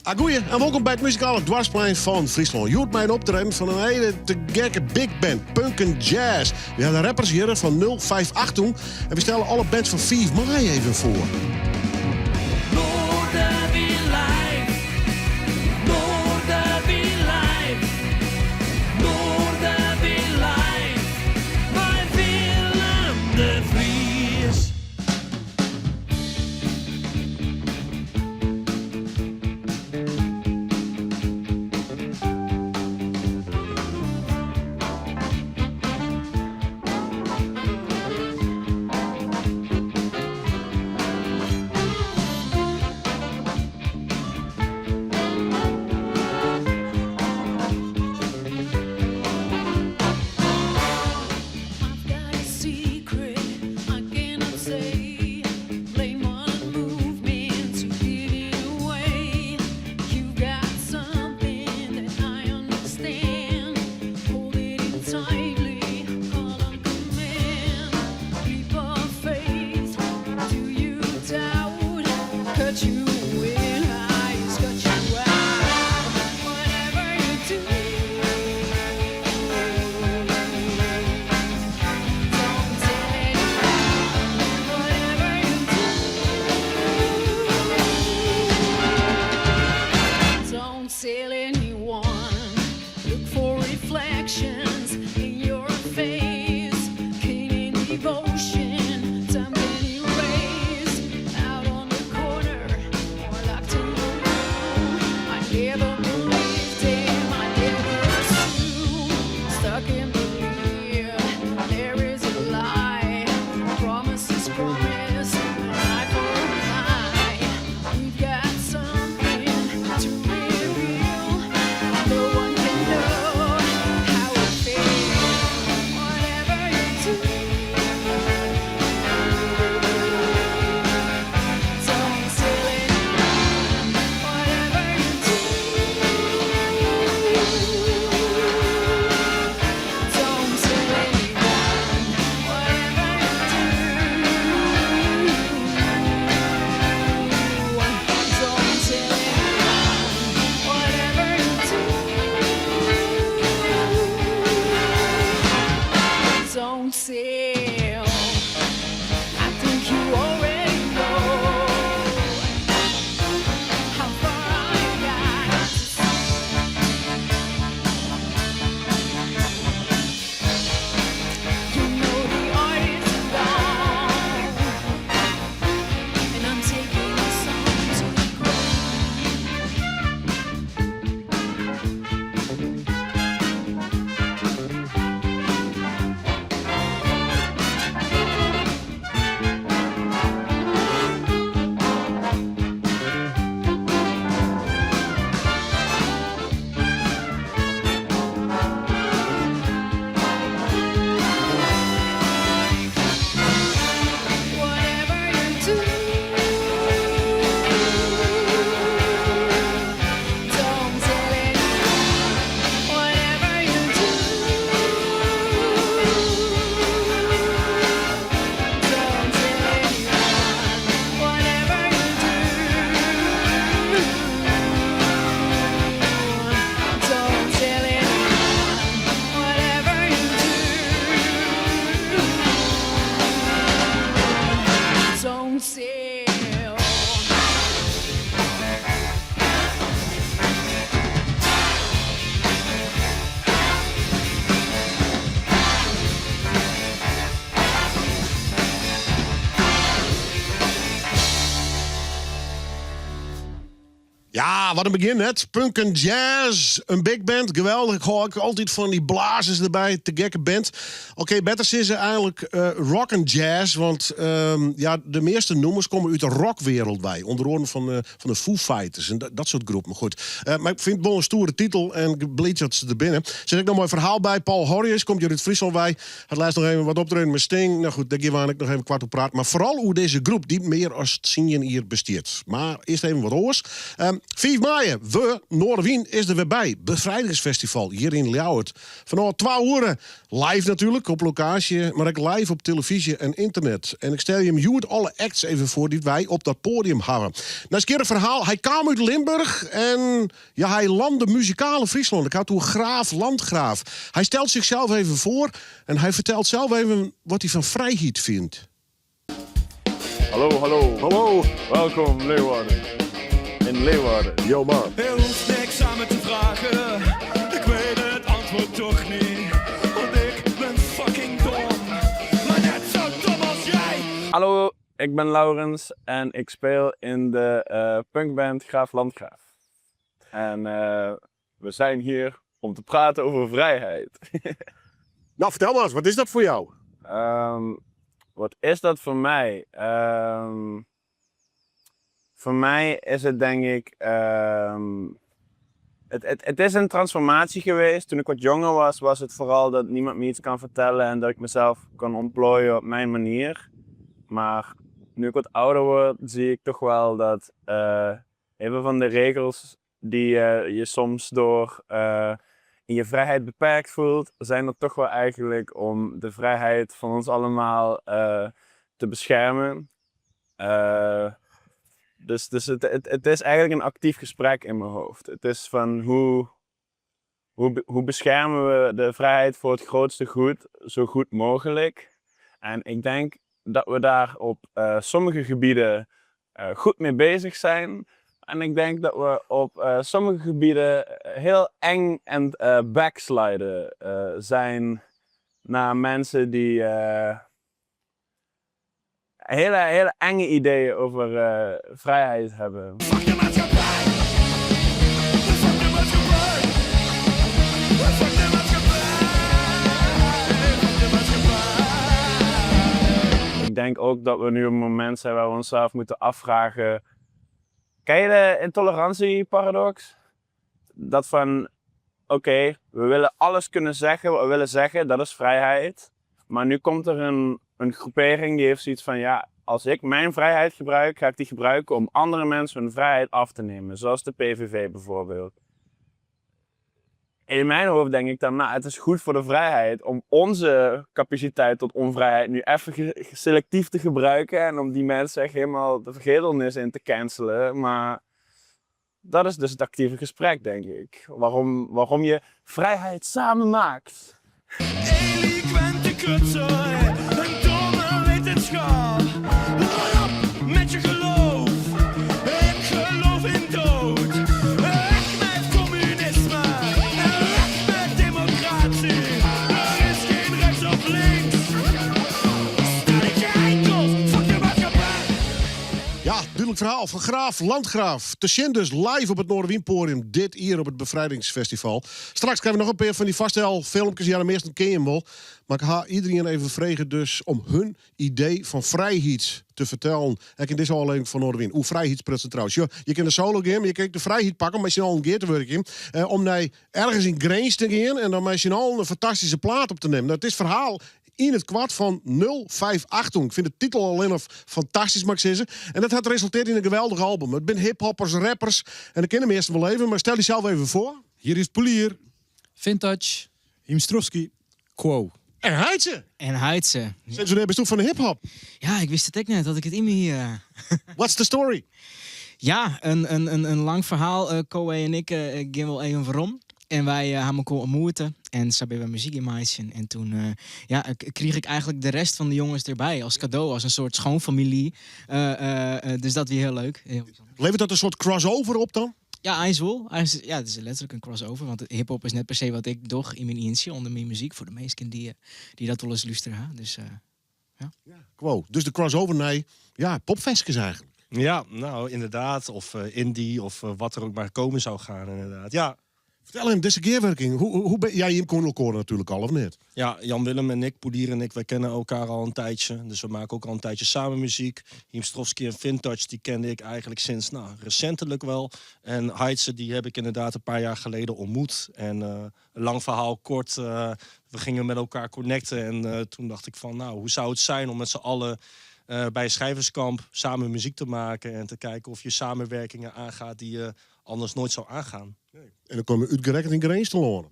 Goeie en welkom bij het muzikale dwarsplein van Friesland. Je hoort mij een optreden van een hele te gekke big band, punk en jazz. We hebben de rappers hier van 058 toen en we stellen alle bands van 5 mei even voor. Ja, wat een begin net. Punk en jazz, een big band, geweldig. Ik hoor ook altijd van die blazers erbij, te gekke band. Oké, beter is ze eigenlijk rock en jazz, want de meeste noemers komen uit de rockwereld bij. Onder andere van de Foo Fighters en dat soort groepen. Goed, maar ik vind het wel een stoere titel en ik bleed dat ze er binnen. Zet ik nog mooi verhaal bij. Paul Horrius komt hier uit Friesland bij. Het laatst nog even wat optreden met Sting. Nou goed, daar gaan we nog even kwart op praten. Maar vooral hoe deze groep die meer als 10 jaar hier besteedt. Maar eerst even wat oors. 5 mei, we Noorderwien is er weer bij. Bevrijdingsfestival hier in Ljouwert. Vanaf 12 uur live natuurlijk op locatie, maar ook live op televisie en internet. En ik stel je hem alle acts even voor die wij op dat podium hebben. Nou, eens een keer een verhaal. Hij kwam uit Limburg en ja, hij landde muzikale Friesland. Ik had toen graaf, landgraaf. Hij stelt zichzelf even voor en hij vertelt zelf even wat hij van vrijheid vindt. Hallo, hallo. Hallo. Welkom Leeuwarden. In Leeuwarden. Yo man. Je hoeft niks aan me te vragen, ik weet het antwoord toch niet. Want ik ben fucking dom, maar net zo dom als jij. Hallo, ik ben Laurens en ik speel in de punkband Graaf Landgraaf. En we zijn hier om te praten over vrijheid. Nou, vertel maar eens, wat is dat voor jou? Wat is dat voor mij? Voor mij is het denk ik... Het is een transformatie geweest. Toen ik wat jonger was het vooral dat niemand me iets kan vertellen en dat ik mezelf kan ontplooien op mijn manier. Maar nu ik wat ouder word, zie ik toch wel dat een van de regels die je soms door in je vrijheid beperkt voelt, zijn er toch wel eigenlijk om de vrijheid van ons allemaal te beschermen. Dus het is eigenlijk een actief gesprek in mijn hoofd. Het is van hoe beschermen we de vrijheid voor het grootste goed, zo goed mogelijk. En ik denk dat we daar op sommige gebieden goed mee bezig zijn. En ik denk dat we op sommige gebieden heel eng en backsliden zijn naar mensen die hele enge ideeën over vrijheid hebben. Fuck de maatschappij! Fuck de maatschappij! Fuck de maatschappij! Fuck de maatschappij! Ik denk ook dat we nu op een moment zijn waar we onszelf moeten afvragen. Ken je de intolerantieparadox? Dat van, oké, we willen alles kunnen zeggen wat we willen zeggen, dat is vrijheid. Maar nu komt er een groepering die heeft zoiets van, ja, als ik mijn vrijheid gebruik, ga ik die gebruiken om andere mensen hun vrijheid af te nemen. Zoals de PVV bijvoorbeeld. In mijn hoofd denk ik dan, nou, het is goed voor de vrijheid om onze capaciteit tot onvrijheid nu even selectief te gebruiken en om die mensen echt helemaal de vergetelnis in te cancelen. Maar dat is dus het actieve gesprek, denk ik. Waarom je vrijheid samen maakt. Eloquente kutzooi, een domme wetenschap. Rot op met je geloof, ik geloof in dood. Weg met communisme, en weg met democratie. Er is geen rechts of links. Stelletje enkels, fuck de maatschappij. Ja, duidelijk verhaal van Graaf Landgraaf. Te zien dus live op het Noorderwienpodium. Dit hier op het Bevrijdingsfestival. Straks krijgen we nog een paar van die vaststellingfilmpjes. Ja, de meeste ken je hem wel. Maar ik ga iedereen even vragen dus om hun idee van vrijheid te vertellen. Ik in deze aflevering van Noorderwien. Hoe vrijheid spreekt trouwens. Je kan de solo game, je kan de vrijheid pakken, maar je al een keer te werken. Om naar ergens in Grains te gaan en dan met je al een fantastische plaat op te nemen. Nou, het is verhaal in het kwart van 058. Ik vind de titel alleen nog fantastisch, mag ik zeggen. En dat had resulteerd in een geweldig album. Het zijn hiphoppers, rappers. En ik ken hem eerst wel even, maar stel jezelf even voor. Hier is Polier, Vintage, Himstrovski, Quo. En Heidse. En Heidse. Zijn ze best van de hiphop? Ja, ik wist het ook net, dat ik het in me hier... What's the story? Ja, een lang verhaal. Koe en ik gaan wel even waarom. En wij hebben elkaar ontmoeten. En ze hebben muziek in maken. En toen kreeg ik eigenlijk de rest van de jongens erbij. Als cadeau, als een soort schoonfamilie. Dus dat weer heel leuk. Heel bijzonder. Levert dat een soort crossover op dan? Ja, hij is wel. Ja, het is letterlijk een crossover. Want hip-hop is net per se wat ik doch in mijn initië onder mijn muziek. Voor de meesten die dat wel eens luisteren. Dus ja. Wow. Dus de crossover naar popfestjes eigenlijk. Ja, nou inderdaad. Of indie, of wat er ook maar komen zou gaan inderdaad. Ja, Vertel hem, deze keerwerking. Hoe ben jij hem kon elkaar natuurlijk al, of niet? ja, Jan Willem en ik, Polier en ik, wij kennen elkaar al een tijdje. Dus we maken ook al een tijdje samen muziek. Himstrovski en Vintage, die kende ik eigenlijk sinds recentelijk wel. En Heidse, die heb ik inderdaad een paar jaar geleden ontmoet. En een lang verhaal kort, we gingen met elkaar connecten. En toen dacht ik van, nou, hoe zou het zijn om met z'n allen bij een schrijverskamp samen muziek te maken en te kijken of je samenwerkingen aangaat die je anders nooit zou aangaan. En dan kom je uitgerekend in Greens te lonen.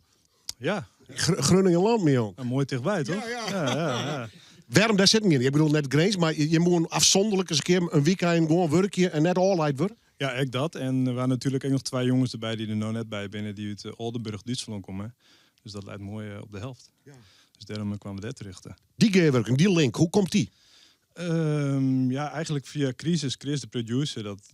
Ja, Groningen land meer, jong. mooi dichtbij, toch? Ja. Waarom daar zit niet? Ik bedoel net Greens, maar je moet afzonderlijk eens een keer een weekend gewoon werken en net all worden. Ja, ik dat. En er waren natuurlijk ook nog 2 jongens erbij die er nou net bij binnen, die uit Oldenburg, Duitsland komen. Dus dat lijkt mooi op de helft. Ja. Dus daarom kwamen we daar terecht. Die gearworking, die link, hoe komt die? Ja, eigenlijk via Crisis, Chris de producer, dat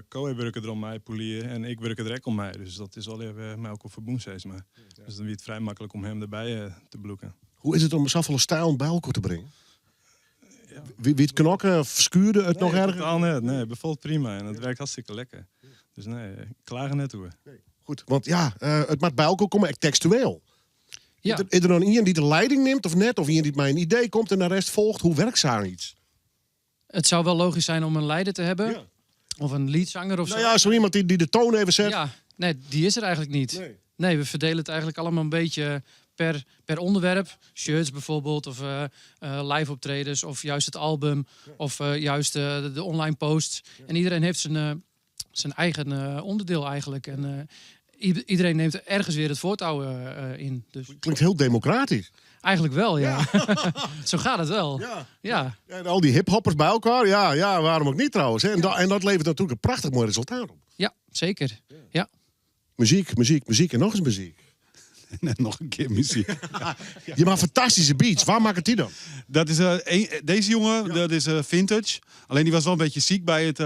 Koe werken er om mij, Polier, en ik werk er ook om mij. Dus dat is al even mij ook op verboen, steeds maar. Dus dan is het vrij makkelijk om hem erbij te bloeken. Hoe is het om zoveel stijl bij elkaar te brengen? Ja. Wie het knokken of skuurde het nog erger? Totaal net. Nee, bevalt prima en het werkt hartstikke lekker. Dus nee, ik klaag er net toe. Nee. Goed, want ja, het moet bij elkaar komen, echt textueel. Ja. Is er dan iemand die de leiding neemt of net? Of iemand die met een idee komt en de rest volgt? Hoe werkt zoiets? Het zou wel logisch zijn om een leider te hebben. Ja. Of een leadzanger of Nou zo. ja, zo iemand die de toon even zet. Ja, nee, die is er eigenlijk niet. Nee, we verdelen het eigenlijk allemaal een beetje per onderwerp. Shirts bijvoorbeeld, of live optredens, of juist het album, of juist de online posts. En iedereen heeft zijn eigen onderdeel eigenlijk. En iedereen neemt er ergens weer het voortouw in. Dus Klinkt heel democratisch. eigenlijk wel, ja. Zo gaat het wel. Ja. Ja. En al die hiphoppers bij elkaar, ja, waarom ook niet trouwens. Hè? En dat levert natuurlijk een prachtig mooi resultaat op. Ja, zeker. Ja. Muziek en nog eens muziek. En nog een keer muziek. Je maakt fantastische beats. Waar maakt het die dan? Dat is, deze jongen, dat is Vintage. Alleen die was wel een beetje ziek bij het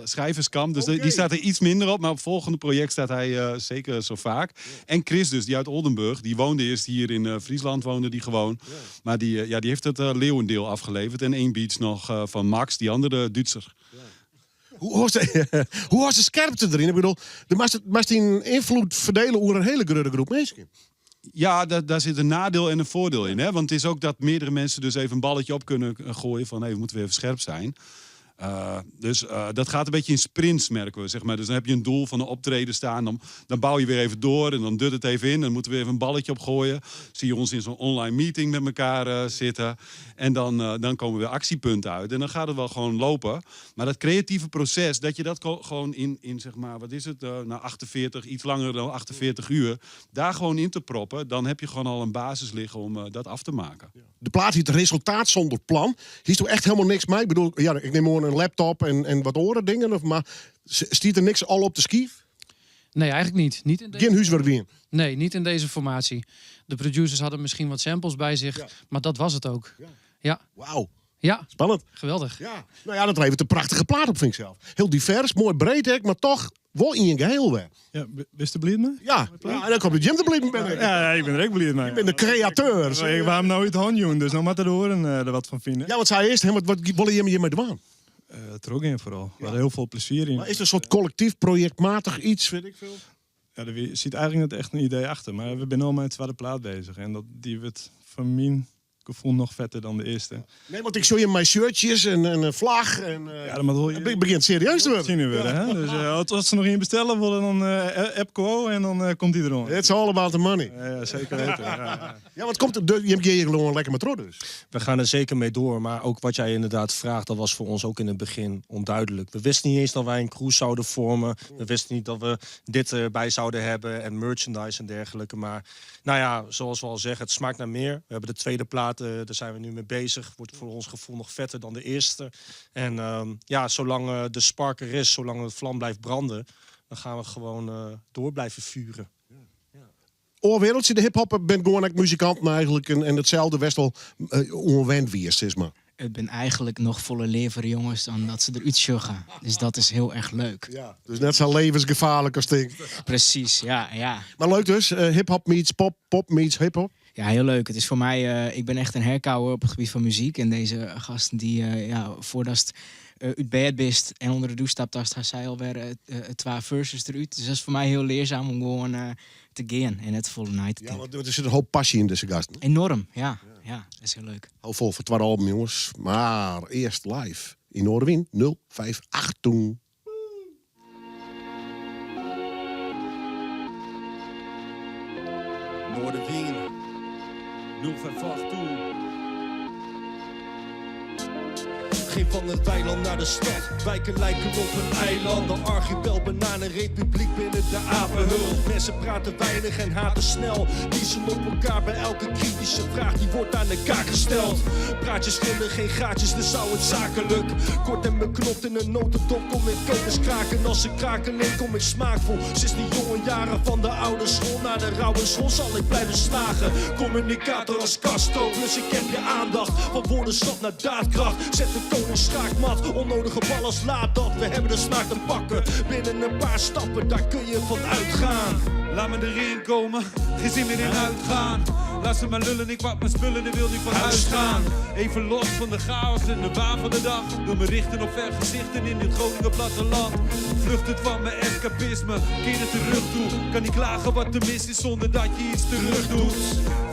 schrijverskamp. Dus die staat er iets minder op. Maar op het volgende project staat hij zeker zo vaak. En Chris dus, die uit Oldenburg. Die woonde eerst hier in Friesland, woonde die gewoon. Ja. Maar die heeft het Leeuwendeel afgeleverd. En 1 beats nog van Max, die andere Duitser. Ja. Hoe was de scherpte erin? Ik bedoel, de mast een invloed verdelen over een hele grote groep mensen. Ja, daar zit een nadeel en een voordeel in. Hè? Want het is ook dat meerdere mensen dus even een balletje op kunnen gooien van hey, we moeten weer even scherp zijn. Dus dat gaat een beetje in sprints, merken we. Zeg maar. Dus dan heb je een doel van een optreden staan. Dan bouw je weer even door en dan dut het even in. Dan moeten we even een balletje opgooien. Zie je ons in zo'n online meeting met elkaar zitten. En dan komen weer actiepunten uit. En dan gaat het wel gewoon lopen. Maar dat creatieve proces, dat je dat gewoon in zeg maar, wat is het? 48, iets langer dan 48 uur. Daar gewoon in te proppen. Dan heb je gewoon al een basis liggen om dat af te maken. De plaat heet Resultaat zonder plan. Hier is toch echt helemaal niks mee? Ik bedoel, ja, ik neem gewoon een laptop en wat oren dingen. Maar stiet er niks al op de skief? Nee, eigenlijk niet. Niet in deze... Geen huiswerk weer. Nee, niet in deze formatie. De producers hadden misschien wat samples bij zich, maar dat was het ook. Ja. Wauw, Ja, spannend. geweldig. Ja. Nou ja, dat levert een prachtige plaat op, vind ik zelf. Heel divers, mooi breed, maar toch wel in je geheel weer. Ja, bist je blij mee? Ja, en dan komt de Jim te blijven ben ik. Ja, ik ben er ook blij mee. Ik ben de createur. Ik wou hem nou uit de hand doen, dus nou moet er horen er wat van vinden. Ja, want zij eerst, wat wil je hiermee doen? Het er ook in vooral. We hadden heel veel plezier in. Maar is er een soort collectief, projectmatig iets, weet ik veel? Ja, er zit eigenlijk net echt een idee achter. Maar we zijn al met een tweede plaat bezig. En die wordt van mijn gevoel nog vetter dan de eerste. Nee, want ik zie je mijn shirtjes en een vlag. En, Ja, dan hoor je... het begint serieus te worden. zien we weer, hè? Dus als ze nog in bestellen willen, dan app en dan komt die erom. It's all about the money. Ja, zeker weten. Ja. Ja, wat komt je hebt hier gewoon lekker met dus. We gaan er zeker mee door, maar ook wat jij inderdaad vraagt, dat was voor ons ook in het begin onduidelijk. We wisten niet eens dat wij een crew zouden vormen. We wisten niet dat we dit erbij zouden hebben en merchandise en dergelijke. Maar nou ja, zoals we al zeggen, het smaakt naar meer. We hebben de tweede plaat, daar zijn we nu mee bezig. Wordt voor ons gevoel nog vetter dan de eerste. En ja, zolang de spark er is, zolang de vlam blijft branden, dan gaan we gewoon door blijven vuren. Oorwereldje, de hip-hop bent gewoon echt muzikant eigenlijk. En hetzelfde best wel onwend wie zeg maar. Ik ben eigenlijk nog volle leven jongens dan dat ze eruit sjuggen. Dus dat is heel erg leuk. Ja, dus net zo levensgevaarlijk als ding. Precies, ja. Maar leuk dus, hip-hop meets pop, pop meets hip-hop. Ja, heel leuk. Het is voor mij, ik ben echt een herkauwer op het gebied van muziek. En deze gasten die, voordat het uit bed bist en onder de douche stapt, dan zei alweer 2 verses eruit. Dus dat is voor mij heel leerzaam om gewoon te gaan en het volle night te Ja, doen. want er zit een hoop passie in deze gasten. Enorm, ja. Ja, dat is heel leuk. Hou vol voor het tweede album, jongens. Maar eerst live in Noorderwien 058 toen. Noorderwien 058 toen. Geen van het weiland naar de stad. Wijken lijken op een eiland. De archipel bananenrepubliek binnen de apenhul. Mensen praten weinig en haten snel. Kiezen op elkaar bij elke kritische vraag. Die wordt aan de kaak gesteld. Praatjes vinden geen gaatjes, dus zou het zakelijk. Kort en beknopt in een notendop. Kom ik kokers kraken als ik krakeling. Kom ik smaakvol. Sinds die jonge jaren van de oude school naar de rauwe school zal ik blijven slagen. Communicator als Castro, dus ik heb je aandacht. Van woordenschap naar daadkracht. Zet de koning schaakmat. Onnodige ballast, laat dat. We hebben de smaak te pakken. Binnen een paar stappen, daar kun je van uitgaan. Laat me erin komen, geen zin meer in uitgaan. Laat ze maar lullen, ik pak mijn spullen en wil niet van huis gaan. Even los van de chaos en de waan van de dag. Wil me richten op vergezichten in dit Groningen platteland. Vluchtend van mijn escapisme, keer het terug toe. Kan niet klagen wat er mis is zonder dat je iets terug doet.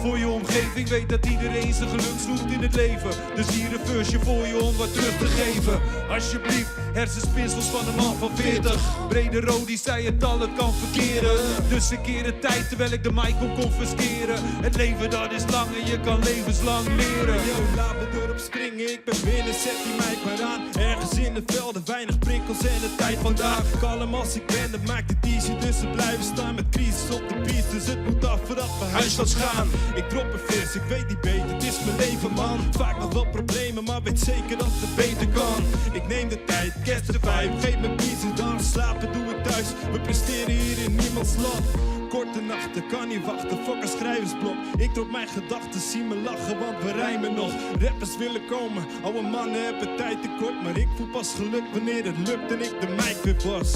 Voor je omgeving, weet dat iedereen zijn geluk zoekt in het leven. Dus hier een versje voor je om wat terug te geven. Alsjeblieft, hersenspinsels van een man van 40. Brede rood die zei het al, het kan verkeren. Dus een keer de tijd terwijl ik de mic kon confisceren. Het leven dat is lang en je kan levenslang leren. Yo, laat me erop springen, ik ben binnen, zet die meid maar aan. Ergens in de velden, weinig prikkels en de tijd vandaag. Kalm als ik ben, dat maakt het easy, dus we blijven staan met crisis op de beat. Dus het moet af voordat we huiswaarts gaan. Ik drop een vis, ik weet niet beter, het is mijn leven man. Vaak nog wel problemen, maar weet zeker dat het beter kan. Ik neem de tijd, catch de vibe, geef me peace en dan slapen doen we thuis. We presteren hier in niemands land. Korte nachten, kan niet wachten, fuck een schrijversblok. Ik drop mijn gedachten, zie me lachen, want we rijmen nog. Rappers willen komen, oude mannen hebben tijd tekort. Maar ik voel pas geluk wanneer het lukt en ik de mic weer was.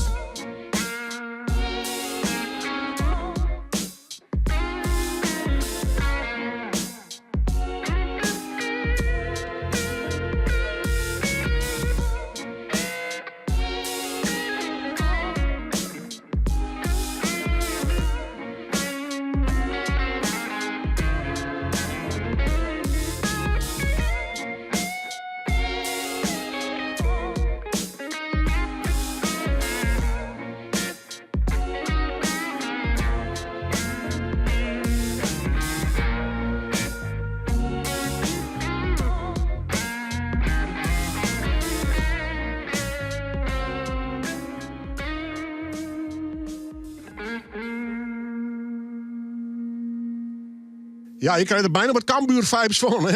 Ja, je krijgt er bijna wat Cambuur-vibes van.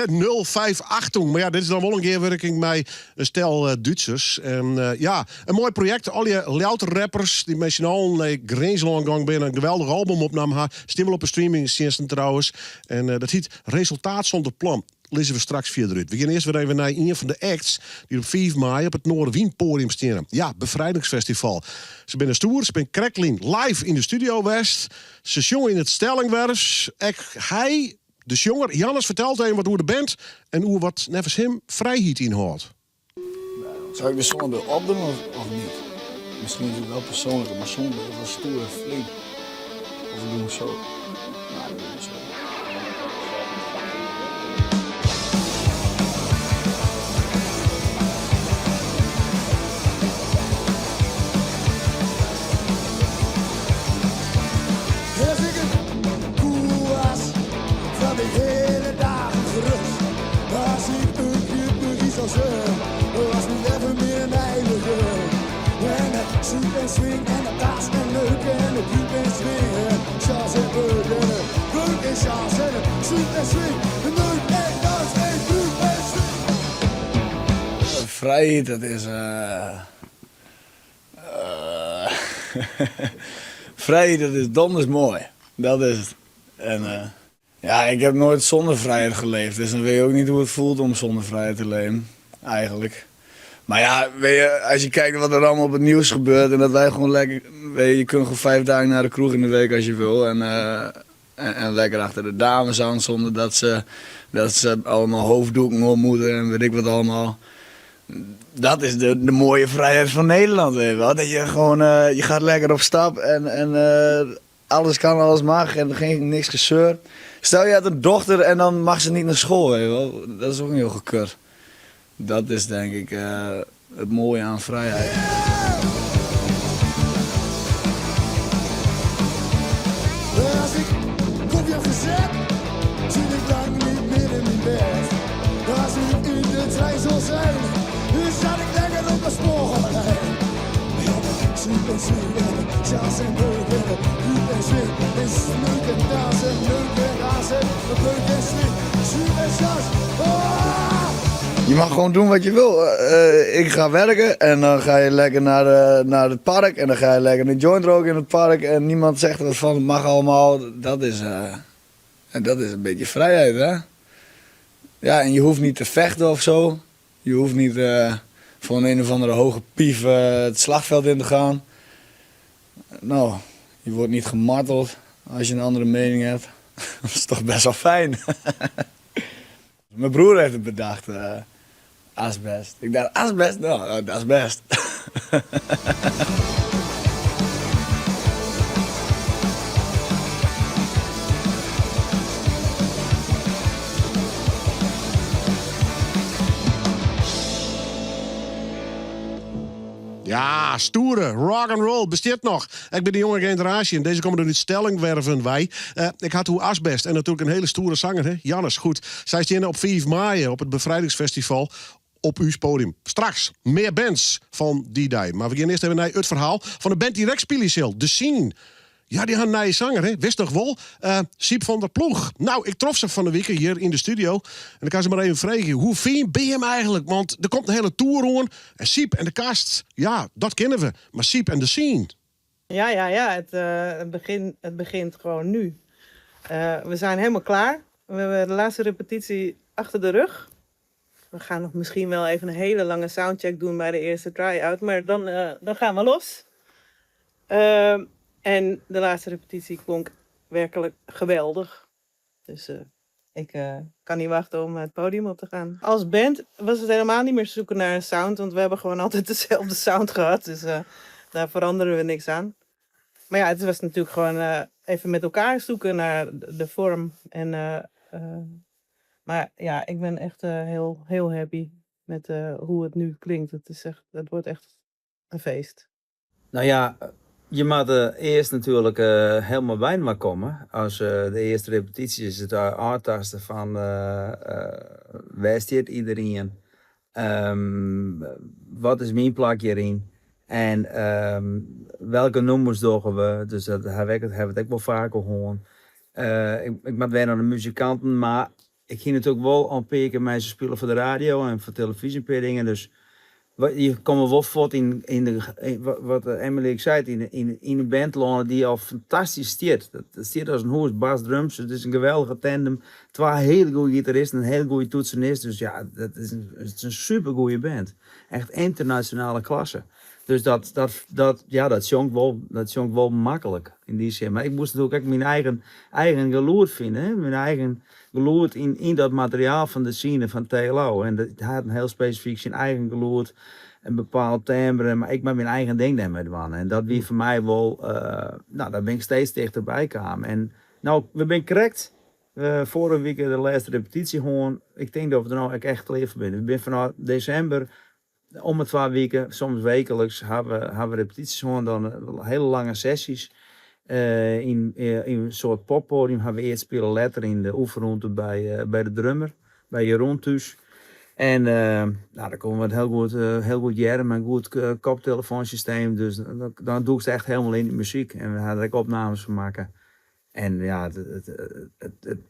058. Maar ja, dit is dan wel een keer werking met een stel Duitsers. En ja, een mooi project. Al die louter rappers die met z'n allen grenslang gang binnen een geweldig album opnamen. Stimmel op een streamingsdiensten trouwens. En dat heet Resultaat zonder plan. Lezen we straks verder uit. We gaan eerst weer even naar een van de acts die op 5 mei op het Noorderwien-podium staan. Ja, Bevrijdingsfestival. Ze zijn stoer, ze zijn crackling live in de Studio West. Ze zongen in het Stellingwerfs. Hij, de jonger, Jannes, vertelt even wat hoe de band en hoe wat nevens hem vrijheid inhoudt. Zou ik de zon er opdoen of niet? Misschien is het wel persoonlijk, maar zonder is wel stoer en flink. Of we doen het zo. Nou, we doen het zo. Was niet even meer een heilige. En het zoet en swing en het taas en leuk en het diep en swing. Chans en burger, leuk en chance en het zoet en swing. Leuk en dans en diep en swing. Vrijheid, dat is vrijheid, dat is donders mooi. Dat is het. En ja, ik heb nooit zonder vrijheid geleefd. Dus dan weet je ook niet hoe het voelt om zonder vrijheid te leven. Eigenlijk. Maar ja, weet je, als je kijkt wat er allemaal op het nieuws gebeurt en dat wij gewoon lekker, weet je kunt gewoon 5 dagen naar de kroeg in de week als je wil en lekker achter de dames aan zonder dat ze allemaal hoofddoeken om moeten en weet ik wat allemaal. Dat is de mooie vrijheid van Nederland, weet je wel. Dat je gewoon, je gaat lekker op stap en alles kan, alles mag en niks gezeur. Stel je had een dochter en dan mag ze niet naar school, weet je wel. Dat is ook heel gekut. Dat is denk ik het mooie aan vrijheid. Als ik kopje heb gezet, zit ik lang niet meer in mijn bed. Als ik in de trein zal zijn, en zuren, jas en beuken, goed en zwin, en sneuken, dansen, neuken, razen, beuk en slin, zuur en jas. Je mag gewoon doen wat je wil. Ik ga werken en dan ga je lekker naar het park. En dan ga je lekker een joint roken in het park. En niemand zegt wat van, het mag allemaal. Dat is een beetje vrijheid, hè. Ja, en je hoeft niet te vechten of zo. Je hoeft niet voor een of andere hoge pief het slagveld in te gaan. Nou, je wordt niet gemarteld als je een andere mening hebt. Dat is toch best wel fijn. Mijn broer heeft het bedacht, asbest. Ik dacht, asbest? Nou, dat is best. Ja, stoere, rock and roll, bestaat nog. Ik ben de jonge generatie en deze komen er nu stelling werven wij. Ik had hoe asbest en natuurlijk een hele stoere zanger, hè? Jannes, goed. Zij is op 5 mei op het Bevrijdingsfestival op uw podium. Straks meer bands van die dag. Maar we gaan eerst even naar het verhaal van de band die Rex Spieliseel, De Scene. Ja, die had een nieuwe zanger, hè? Wist toch wel? Siep van der Ploeg. Nou, ik trof ze van de week hier in de studio. En dan kan ze maar even vragen, hoe vind je hem eigenlijk? Want er komt een hele tour hoor. En Siep en de kast, ja, dat kennen we. Maar Siep en de Scene. Ja, het begint gewoon nu. We zijn helemaal klaar. We hebben de laatste repetitie achter de rug. We gaan nog misschien wel even een hele lange soundcheck doen bij de eerste try-out. Maar dan gaan we los. En de laatste repetitie klonk werkelijk geweldig. Dus ik kan niet wachten om het podium op te gaan. Als band was het helemaal niet meer zoeken naar een sound. Want we hebben gewoon altijd dezelfde sound gehad. Dus daar veranderen we niks aan. Maar ja, het was natuurlijk gewoon even met elkaar zoeken naar de vorm. Maar ja, ik ben echt heel happy met hoe het nu klinkt. Het wordt echt een feest. Nou ja, je moet eerst natuurlijk helemaal bij me komen. Als de eerste repetitie is het aantasten van waar staat iedereen? Wat is mijn plakje erin? En welke nummers doen we? Dus dat hebben we ook wel vaker gehoord. Ik moet weer naar de muzikanten, maar ik ging natuurlijk wel aanpeken met ze spelen voor de radio en voor televisie en dingen. Dus je komt wel voort wat Emily zei, in een bandlanden die al fantastisch stiert. Dat stiert als een hoes, bas, drums. Het is een geweldige tandem. 2 hele goede gitaristen, een hele goede toetsenist. Dus ja, het is een super goede band. Echt internationale klasse. Dus dat zonk wel makkelijk in die zin. Maar ik moest natuurlijk ook mijn eigen geluid vinden. Hè? Mijn eigen geluid in dat materiaal van de scene van TLO. En dat had een heel specifiek zijn eigen geluid. Een bepaald timbre. Maar ik met mijn eigen ding daarmee doen. En dat wie voor mij wel... daar ben ik steeds dichterbij gekomen. En nou, we zijn correct. Vorige week de laatste repetitie gewoon. Ik denk dat we er nou echt klaar voor zijn. We zijn vanaf december... Om het 2 weken, soms wekelijks, hebben we repetities gewoon dan hele lange sessies. In een soort poppodium hebben we eerst spelen letter in de oefenruimte bij de drummer, bij Jeroen thuis. En dan komen we het heel goed jaren met een goed koptelefoonsysteem. Dus dan doe ik ze echt helemaal in de muziek. En we hadden er ook opnames van maken. En ja,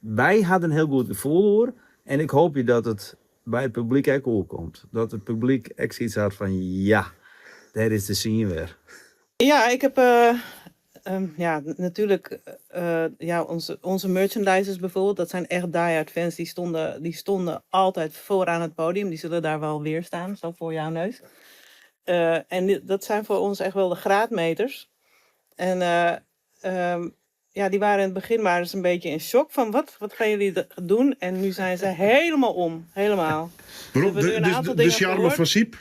wij hadden een heel goed gevoel hoor. En ik hoop je dat het bij het publiek ook opkomt. Dat het publiek echt iets had van ja, daar is de scene weer. Ja, ik heb natuurlijk onze merchandisers bijvoorbeeld. Dat zijn echt diehard fans. Die stonden altijd vooraan het podium. Die zullen daar wel weer staan, zo voor jouw neus. En dat zijn voor ons echt wel de graadmeters. En die waren in het begin maar eens een beetje in shock van wat gaan jullie doen? En nu zijn ze helemaal om, helemaal. Waarom? De charme van Siep?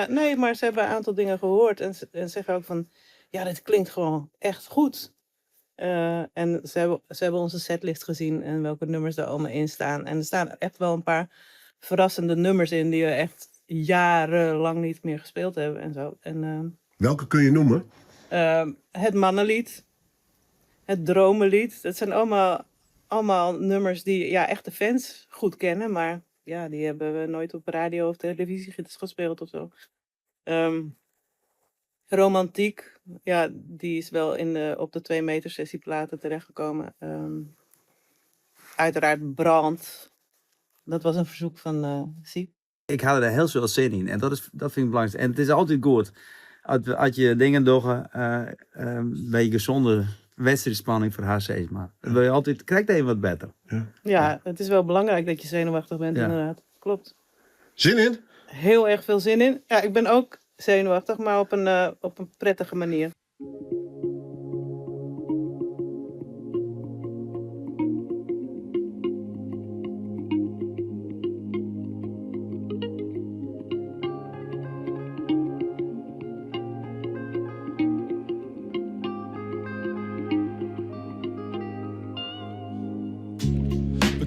Nee, maar ze hebben een aantal dingen gehoord en zeggen ook van, ja, dit klinkt gewoon echt goed. En ze hebben onze setlist gezien en welke nummers er allemaal in staan. En er staan echt wel een paar verrassende nummers in die we echt jarenlang niet meer gespeeld hebben en zo. Welke kun je noemen? Het Mannenlied. Het Dromenlied, dat zijn allemaal nummers die echt de fans goed kennen, maar ja, die hebben we nooit op radio of televisie gespeeld of zo. Romantiek, ja, die is wel op de 2 meter sessieplaten terechtgekomen. Uiteraard Brand. Dat was een verzoek van Siep. Ik had er heel veel zin in en dat vind ik belangrijk. En het is altijd goed als je dingen doet, een beetje gezonde wedstrijdspanning voor HC's. Maar dan wil je altijd, krijg je even wat beter. Ja, het is wel belangrijk dat je zenuwachtig bent, Ja. inderdaad. Klopt. Zin in? Heel erg veel zin in. Ja, ik ben ook zenuwachtig, maar op een prettige manier.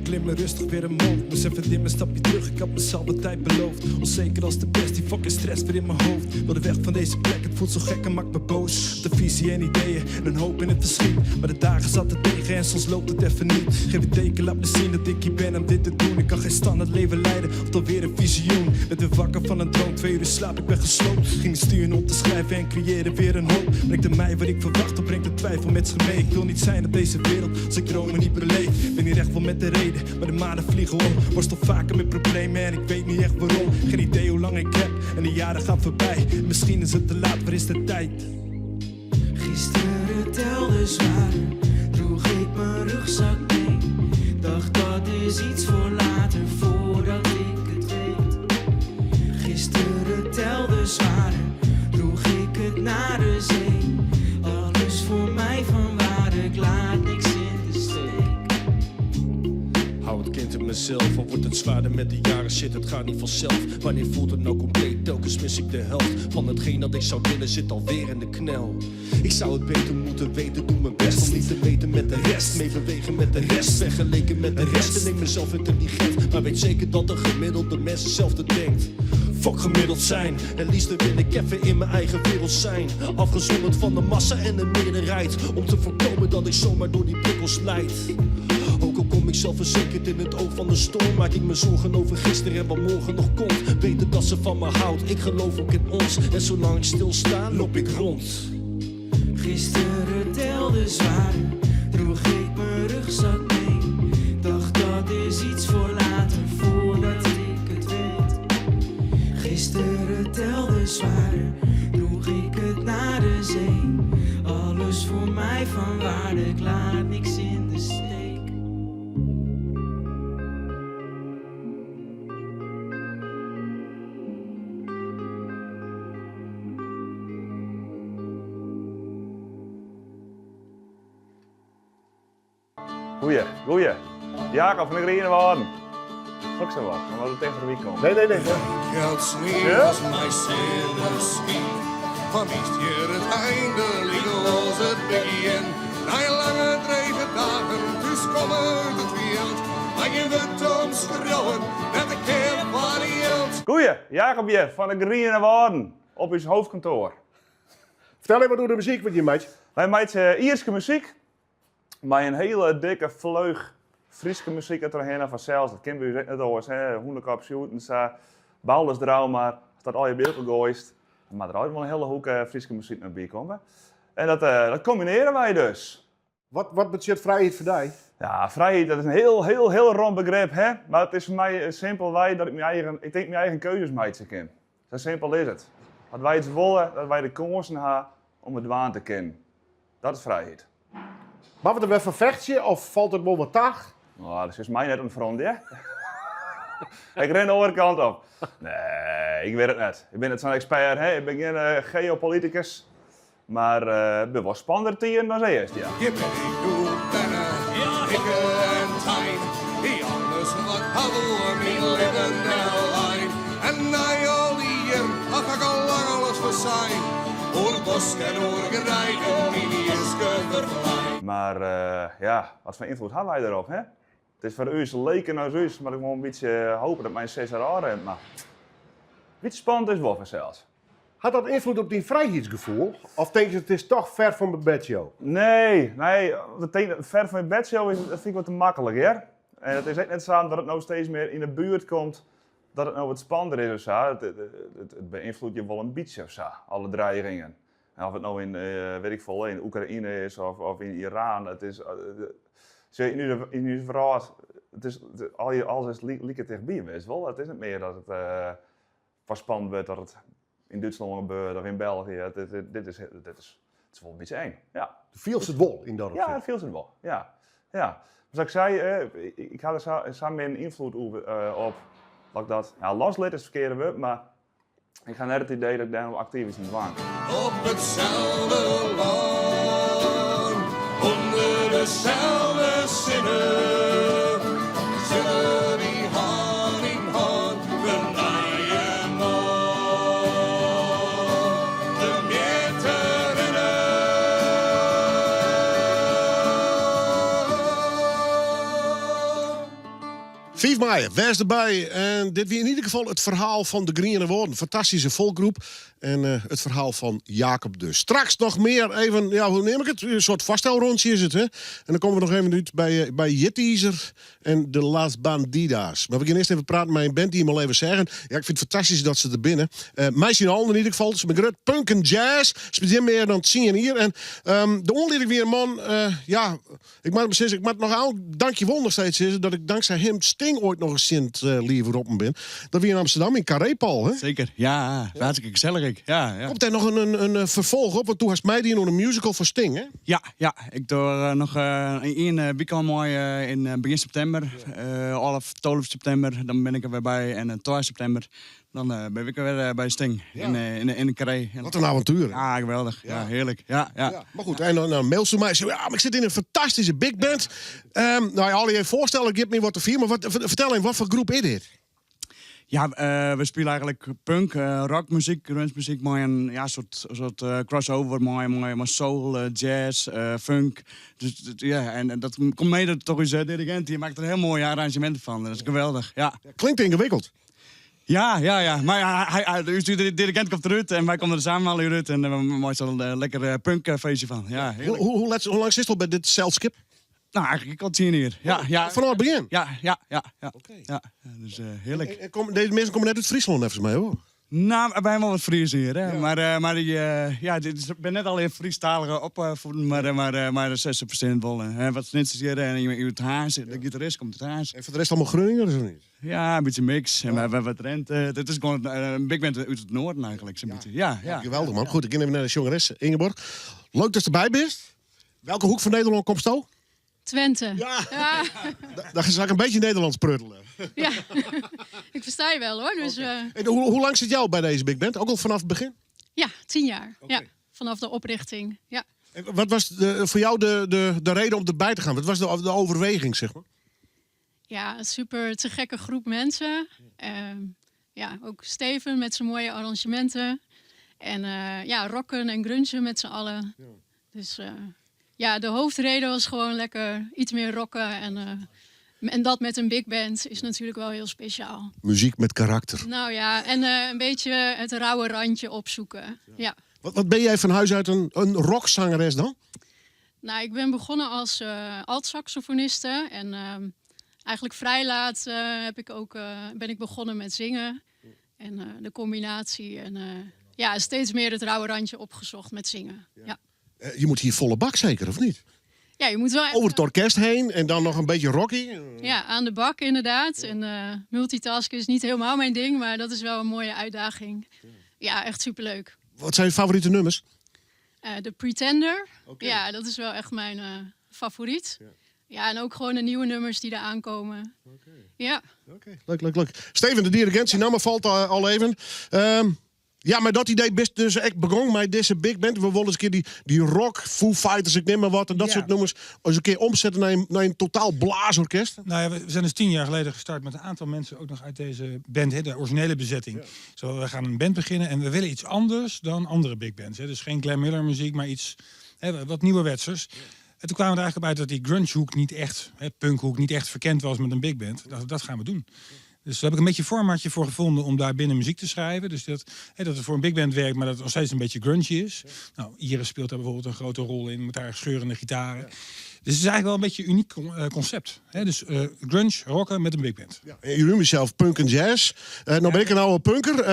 Klimmen rustig weer omhoog, moest even in mijn stapje terug, ik had mezelf een tijd beloofd. Onzeker als de pest, die fucking stress weer in mijn hoofd. Wil de weg van deze plek, het voelt zo gek en maakt me boos. De visie en ideeën en een hoop in het verschiet. Maar de dagen zaten tegen en soms loopt het even niet. Geef een teken, laat me zien dat ik hier ben om dit te doen. Ik kan geen standaard leven leiden, of dan weer een visioen. Met weer wakker van een droom, 2 uur slaap, ik ben gesloopt. Ging sturen om te schrijven en creëren weer een hoop. Brengt de mij wat ik verwacht, of brengt de twijfel met zich mee. Ik wil niet zijn op deze wereld, als ik dromen niet beleef. Ben hier echt wel met de reden, maar de maanden vliegen om. Worstel vaker met problemen en ik weet niet echt waarom. Geen idee hoe lang ik heb en de jaren gaan voorbij. Misschien is het te laat, waar is de tijd? Gisteren telde zwaar, droeg ik mijn rugzak mee. Dacht dat is iets voor later, voordat ik het weet. Gisteren telde zwaar, droeg ik het naar de zee. Alles voor mij van waarde, ik laat niks in de steek. Hou het kind in mezelf, al wordt het zwaarder met de jaren, shit, het gaat niet vanzelf. Wanneer voelt het nou compleet, telkens mis ik de helft van hetgeen dat ik zou willen, zit alweer in de knel. Ik zou het beter moeten weten, doe mijn best om niet te meten met de rest. Mee bewegen met de rest, vergeleken met de rest. En ik mezelf intelligent, maar weet zeker dat de gemiddelde mens hetzelfde denkt. Fuck gemiddeld zijn, het liefst wil ik even in mijn eigen wereld zijn. Afgezonderd van de massa en de meerderheid, om te voorkomen dat ik zomaar door die prikkels leid. Ook al kom ik zelfverzekerd in het oog van de storm, maak ik me zorgen over gisteren en wat morgen nog komt. Weten dat ze van me houdt, ik geloof ook in ons. En zolang ik stilsta, loop ik rond. Gisteren telde zwaar, droeg ik mijn rugzak mee. Dacht dat is iets voor later, voordat ik het weet. Gisteren telde zwaar, droeg ik het naar de zee. Alles voor mij van waarde, ik laat niks in de steek. Goeie. Jacob van de Grienewouden. Ook zo wat, omdat het tegen de week komt. Nee. Geld sneeuw was mij zinnenschiet. Van is hier het einde, was het begin. Na je lange dreven dagen, dus kom uit het wild. Maar je wordt omschreeuwen, met de keer variant. Goeie, Jacobje van de Grienewouden. Op uw hoofdkantoor. Vertel even door de muziek wat je maakt. Wij maken Ierse muziek. Maar een hele dikke vleug Friese muziek uit erheen vanzelf. Dat kennen we net al eens, hè. Hoendekap, shooten, bouwles draal, maar als dat al je beeld gooist, dan mag er altijd wel een hele hoek Friese muziek naar binnen komen. En dat combineren wij dus. Wat betekent vrijheid voor jou? Ja, vrijheid, dat is een heel rond begrip, hè. Maar het is voor mij simpel dat ik mijn eigen keuzes maken kan. Zo simpel is het. Dat wij het willen, dat wij de kansen hebben om het waan te kennen. Dat is vrijheid. Maar wat er weer vervecht je of valt het wel wat taag? Nou, dat is mij net een front, hè? Ik ren de andere kant op. Nee, ik weet het net. Ik ben net zo'n expert, hè? Ik ben geen geopoliticus. Maar ik ben wel spannender tegen dan zij is, ja. Je bent ik doe binnen, ik en Tijn. Die anders wat hadden mijn leven lijn. En na al die jaar had ik al lang alles voor zijn. Oor bos en oor gerijden, mini-iske vervlijn. Maar ja, wat voor invloed hadden wij erop, hè? Het is voor u leken als u, maar ik moet een beetje hopen dat mijn CSRA remt. Maar iets spannend is wel vanzelfs. Had dat invloed op die vrijheidsgevoel? Of denk je het is toch ver van mijn bedshow? Nee, ver van mijn bedshow dat vind ik wat te makkelijk, hè? En het is echt net zo dat het nou steeds meer in de buurt komt, dat het nou wat spannender is of zo. Het beïnvloedt je wel een beetje of zo, alle dreigingen. En of het nou in, weet ik veel, in Oekraïne is of in Iran. Het is, in uw verhaal, alles is lieke dichtbij, weet je wel. Het is niet meer dat het verspand wordt, dat het in Duitsland gebeurt of in België. Dit is wel een beetje eng, ja. Viel het wel in dat Ja, het viel het wel, ja. Zoals ik zei, ik had er samen een invloed op dat loslid is het verkeerde woord, maar ik ga net het idee dat ik daar nog actief is in dwang. Op hetzelfde land, onder dezelfde zinnen, zullen die hand in hand geleiden de meer te rennen. 5 mei, wees erbij. En dit weer in ieder geval het verhaal van de Grüne Woorden. Fantastische volkgroep. En het verhaal van Jacob dus. Straks nog meer even, ja, hoe neem ik het? Een soort vaststelrondje is het, hè? En dan komen we nog even uit bij Jitteaser en de Las Bandidas. Maar we gaan eerst even praten met een band die hem al even zeggen. Ja, ik vind het fantastisch dat ze er binnen. Meisje in de handen in ieder geval. Ze zijn grut punk en jazz. Ze beginnen meer dan 10 hier. En de onleer weer een man, ja, ik mag nog aan, dankjewel nog steeds is dat ik dankzij hem Sting ooit nog eens Sint liever op hem ben. Dat weer in Amsterdam in Carré, Paul, hè? Zeker, ja, hartstikke gezellig. Ja. Komt er nog een vervolg op? Want toen was mij die nog een musical voor Sting, hè? Ja, ik doe nog een weekend mooi in begin september. 12 september, dan ben ik er weer bij. En 12 september, dan ben ik er weer bij Sting in de Carré. Wat een avontuur. Ja, geweldig. Ja, heerlijk. Ja. Maar goed, en dan mailst ze mij. Ja, maar ik zit in een fantastische big band. Nou ja, al je voorstellen, ik heb me wat te vier. Maar vertel even, wat voor groep is dit? Ja, we spelen eigenlijk punk, rockmuziek, grunge-muziek, maar een soort crossover, maar soul, jazz, funk. Dus ja, en dat komt mede toch eens dirigent. Die maakt er heel mooie arrangementen van. Dat is geweldig. Ja. Klinkt ingewikkeld. Ja. Maar de dirigent komt eruit en wij komen er samen al uit. En we maken er een lekker punkfeestje van. Ja, hoe lang zit je al bij dit Celskip? Nou, eigenlijk al 10 uur. Ja. Vanaf het begin? Ja. Ja, dus heerlijk. En deze mensen komen net uit Friesland, volgens mij, hoor. Nou, wij hebben wel wat Fries hier, hè. Maar ik ben net al in Friestalige opvoeden, maar de 60% wollen. Wat snitsers hier en je het Haas, de gitarist komt uit Haas. En voor de rest allemaal Groningen, of niet? Ja, een beetje mix. En we hebben wat Drenthe. Het is gewoon een big band uit het noorden eigenlijk, zo'n beetje. Ja. Geweldig, man. Goed, ik ga even naar de jongeres, Ingeborg. Leuk dat je erbij bent. Welke hoek van Nederland komt je? Twente. Ja. Daar zal ik een beetje Nederlands pruttelen. Ja, ik versta je wel hoor. Dus, En hoe lang zit jou bij deze big band? Ook al vanaf het begin? Ja, 10 jaar. Ja, vanaf de oprichting. Ja. En wat was voor jou de reden om erbij te gaan? Wat was de overweging, zeg maar? Ja, super te gekke groep mensen. Ja, ook Steven met zijn mooie arrangementen. En rocken en grungen met z'n allen. Ja. Dus ja, de hoofdreden was gewoon lekker iets meer rocken. En dat met een big band is natuurlijk wel heel speciaal. Muziek met karakter. Nou ja, en een beetje het rauwe randje opzoeken. Ja. Wat ben jij van huis uit een rockzangeres dan? Nou, ik ben begonnen als alt-saxofoniste. En eigenlijk vrij laat ben ik begonnen met zingen. En de combinatie. En steeds meer het rauwe randje opgezocht met zingen. Ja. Je moet hier volle bak zeker, of niet? Ja, je moet wel even... Over het orkest heen en dan nog een beetje rocky. Ja, aan de bak inderdaad. En multitasken is niet helemaal mijn ding, maar dat is wel een mooie uitdaging. Ja, echt superleuk. Wat zijn je favoriete nummers? The Pretender. Ja, dat is wel echt mijn favoriet. Ja, en ook gewoon de nieuwe nummers die er aankomen. Ja. Leuk. Steven, de dirigentie, nou maar valt al even. Ja, maar dat idee is dus echt begonnen met deze big band. We willen eens een keer die rock, Foo Fighters, ik neem maar wat. En dat soort nummers eens een keer omzetten naar een totaal blaasorkest. Nou ja, we zijn dus 10 jaar geleden gestart met een aantal mensen ook nog uit deze band. De originele bezetting. Ja. Zo, we gaan een band beginnen en we willen iets anders dan andere big bands. Dus geen Glenn Miller muziek, maar iets wat nieuwerwetsers. Ja. En toen kwamen we er eigenlijk op uit dat die grungehoek niet echt, punkhoek niet echt verkend was met een big band. Dat gaan we doen. Dus daar heb ik een beetje een formatje voor gevonden om daar binnen muziek te schrijven. Dus dat het voor een big band werkt, maar dat het nog steeds een beetje grungy is. Ja. Nou, Iris speelt daar bijvoorbeeld een grote rol in met haar scheurende gitaren. Ja. Dus het is eigenlijk wel een beetje een uniek concept. Hè? Dus grunge, rocken met een big band. Ja, jullie noemen jezelf punk en jazz. Nou ben ik een oude punker.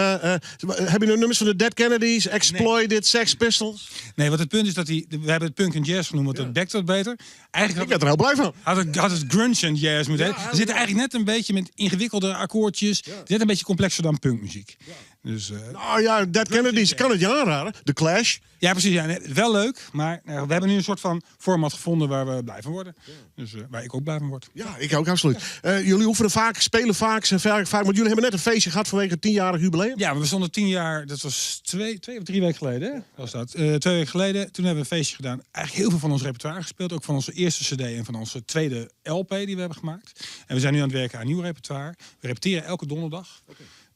Heb je nu nummers van de Dead Kennedys, Exploited, Sex Pistols? Nee, wat het punt is dat we hebben het punk en jazz genoemd, want dat dekt wat beter. Eigenlijk ik ben er heel blij van. Had het grunge en jazz moeten heten. Er zitten eigenlijk net een beetje met ingewikkelde akkoordjes. Net een beetje complexer dan punkmuziek. Dus, nou ja, Dead Kennedys, kan het je aanraden. The Clash. Ja, precies. Ja, nee, wel leuk, maar we hebben nu een soort van format gevonden waar we blij van worden. Dus waar ik ook blij van word. Ja, ik ook absoluut. Jullie oefenen vaak, spelen vaak, zijn vaak. Want jullie hebben net een feestje gehad vanwege het 10-jarig jubileum. Ja, we stonden 10 jaar, dat was 2 of 3 weken geleden. Hè? Was dat. 2 weken geleden, toen hebben we een feestje gedaan. Eigenlijk heel veel van ons repertoire gespeeld. Ook van onze eerste cd en van onze tweede LP die we hebben gemaakt. En we zijn nu aan het werken aan nieuw repertoire. We repeteren elke donderdag.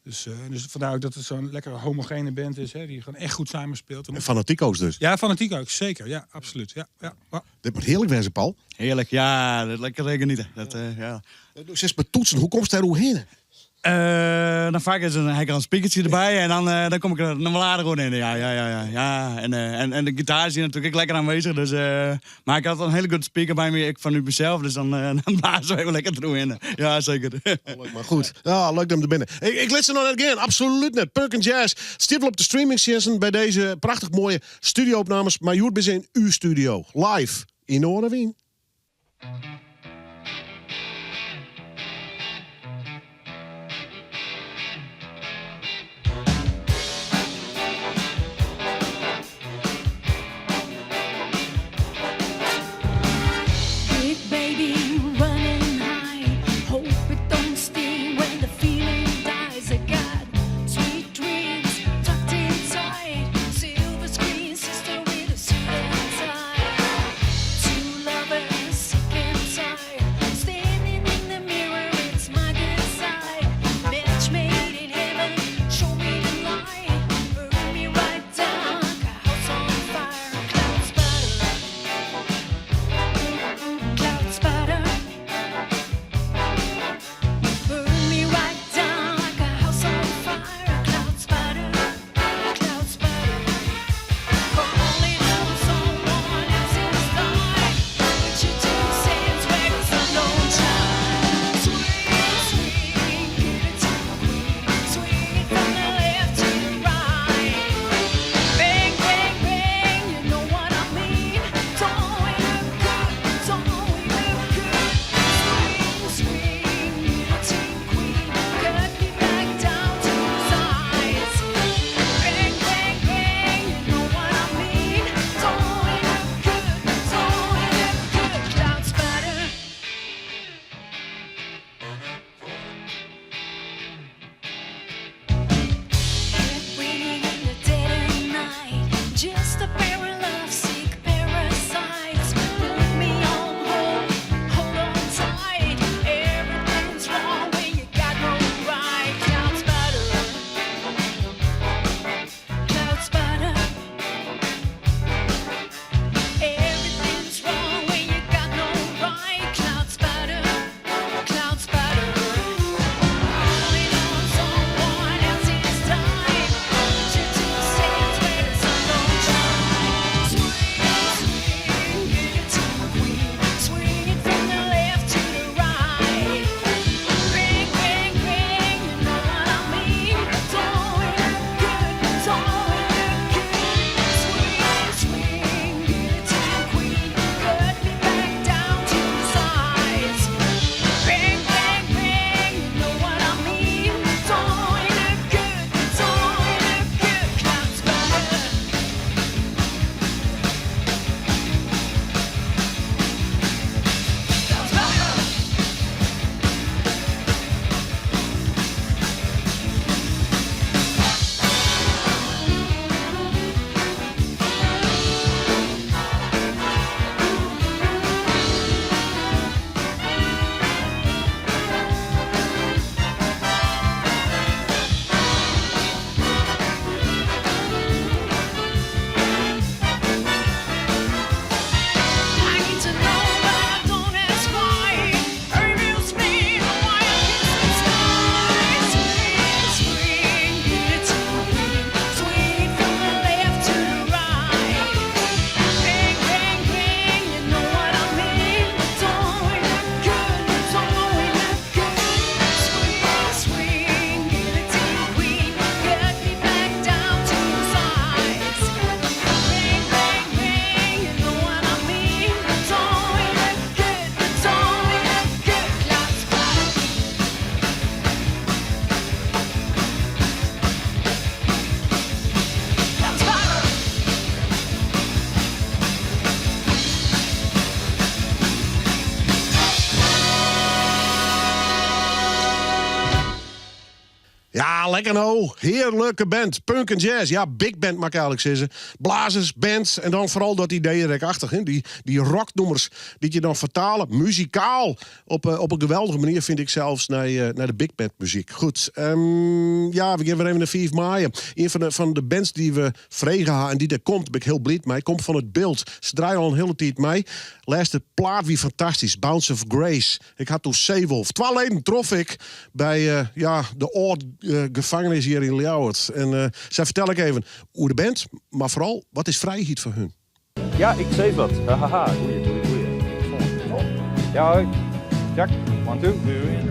Dus vandaar ook dat het zo'n lekkere homogene band is, hè, die gewoon echt goed samenspeelt. En fanatico's dus. Ja, fanatiek ook, zeker. Ja, absoluut. Ja. Dit moet heerlijk wezen, Paul. Heerlijk, ja, dat lekker genieten. Ja. Dus eens met toetsen, hoe komt het er hoe heen? Dan vaak is er een speakertje erbij en dan kom ik er nog wel aardig in. Ja. En de gitaar is hier natuurlijk lekker aanwezig. Dus, maar ik had een hele goede speaker bij me, ik van u mezelf. Dus dan blazen we even lekker erdoor in. Ja, zeker. Leuk, maar goed. Ja, leuk dat hem er binnen. Ik listen on it again, absoluut net. Punk en jazz. Stippel op de streaming season bij deze prachtig mooie studio-opnames. Maar Joert is in uw studio. Live in Oorlewien. Two lovers sick and tired. Ja, lekker nou. Heerlijke band. Punk en jazz. Ja, big band mag ik eigenlijk zeggen. Blazers, bands en dan vooral dat idee rekachtig. Die rocknummers die je dan vertalen, muzikaal. Op een geweldige manier vind ik zelfs naar de big band muziek. Goed. Ja, we gaan weer even naar 5 mei. Een van de bands die we vregen hebben en die er komt, ben ik heel blij mee. Komt van het beeld. Ze draaien al een hele tijd mee. Laatste plaat wie fantastisch. Bounce of Grace. Ik had toen Seewolf. 2 leden trof ik bij de oude gevangenis hier in Ljouwert. En zij vertel ik even hoe de band, maar vooral wat is vrijheid voor hun. Ja, ik zeg wat. Haha, goeie. Ja hoi. Jack, 1, 2.